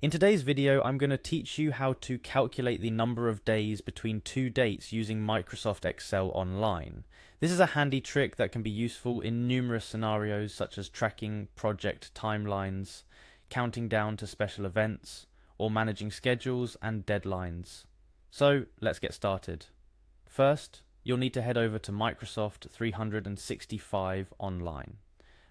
In today's video, I'm going to teach you how to calculate the number of days between two dates using Microsoft Excel Online. This is a handy trick that can be useful in numerous scenarios such as tracking project timelines, counting down to special events, or managing schedules and deadlines. So let's get started. First, you'll need to head over to Microsoft 365 Online.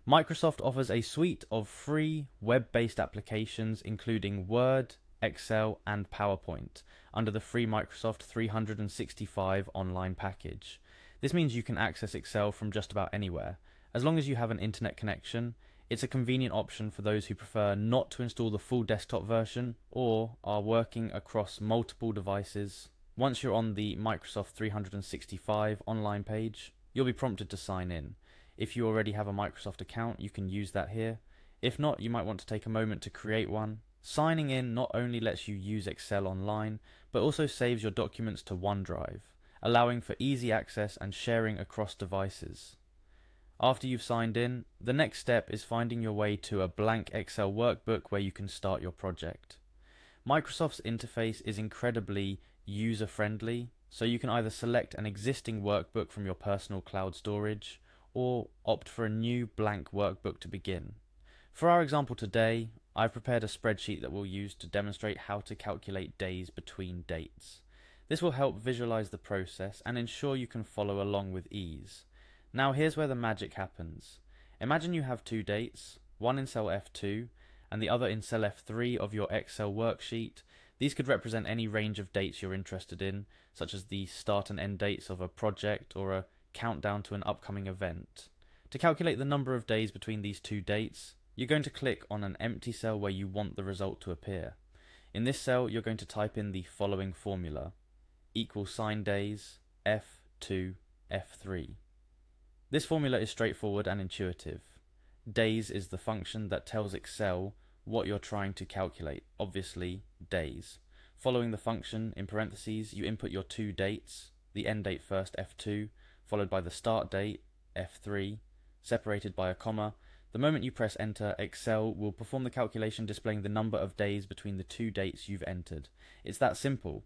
Microsoft offers a suite of free web-based applications including Word, Excel, and PowerPoint under the free Microsoft 365 Online package. This means you can access Excel from just about anywhere. As long as you have an internet connection, it's a convenient option for those who prefer not to install the full desktop version or are working across multiple devices. Once you're on the Microsoft 365 Online page, you'll be prompted to sign in. If you already have a Microsoft account, you can use that here. If not, you might want to take a moment to create one. Signing in not only lets you use Excel online, but also saves your documents to OneDrive, allowing for easy access and sharing across devices. After you've signed in, the next step is finding your way to a blank Excel workbook where you can start your project. Microsoft's interface is incredibly user-friendly, so you can either select an existing workbook from your personal cloud storage, or opt for a new blank workbook to begin. For our example today, I've prepared a spreadsheet that we'll use to demonstrate how to calculate days between dates. This will help visualize the process and ensure you can follow along with ease. Now here's where the magic happens. Imagine you have two dates, one in cell F2 and the other in cell F3 of your Excel worksheet. These could represent any range of dates you're interested in, such as the start and end dates of a project or a countdown to an upcoming event. To calculate the number of days between these two dates, you're going to click on an empty cell where you want the result to appear. In this cell, you're going to type in the following formula: equal sign days F2 F3. This formula is straightforward and intuitive. Days is the function that tells Excel what you're trying to calculate, obviously days. Following the function, in parentheses, you input your two dates, the end date first F2, followed by the start date, F3, separated by a comma. The moment you press enter, Excel will perform the calculation displaying the number of days between the two dates you've entered. It's that simple.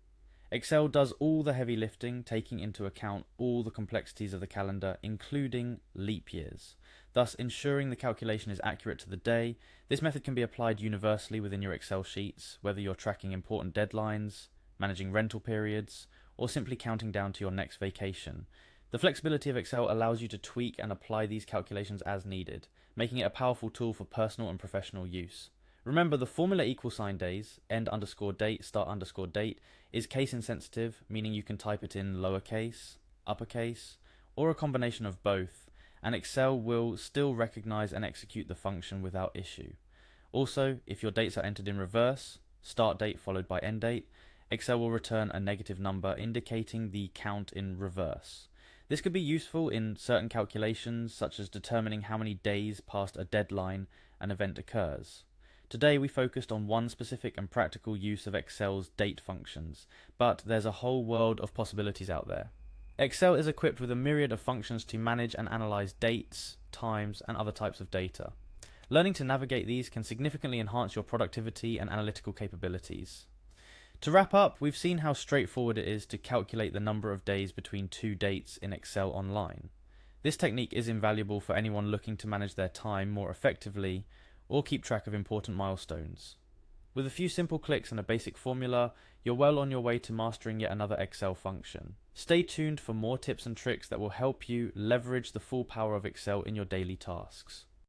Excel does all the heavy lifting, taking into account all the complexities of the calendar, including leap years, thus ensuring the calculation is accurate to the day. This method can be applied universally within your Excel sheets, whether you're tracking important deadlines, managing rental periods, or simply counting down to your next vacation. The flexibility of Excel allows you to tweak and apply these calculations as needed, making it a powerful tool for personal and professional use. Remember, the formula equal sign days, end underscore date, start underscore date, is case insensitive, meaning you can type it in lowercase, uppercase, or a combination of both, and Excel will still recognize and execute the function without issue. Also, if your dates are entered in reverse, start date followed by end date, Excel will return a negative number indicating the count in reverse. This could be useful in certain calculations, such as determining how many days past a deadline an event occurs. Today we focused on one specific and practical use of Excel's date functions, but there's a whole world of possibilities out there. Excel is equipped with a myriad of functions to manage and analyze dates, times, and other types of data. Learning to navigate these can significantly enhance your productivity and analytical capabilities. To wrap up, we've seen how straightforward it is to calculate the number of days between two dates in Excel Online. This technique is invaluable for anyone looking to manage their time more effectively or keep track of important milestones. With a few simple clicks and a basic formula, you're well on your way to mastering yet another Excel function. Stay tuned for more tips and tricks that will help you leverage the full power of Excel in your daily tasks.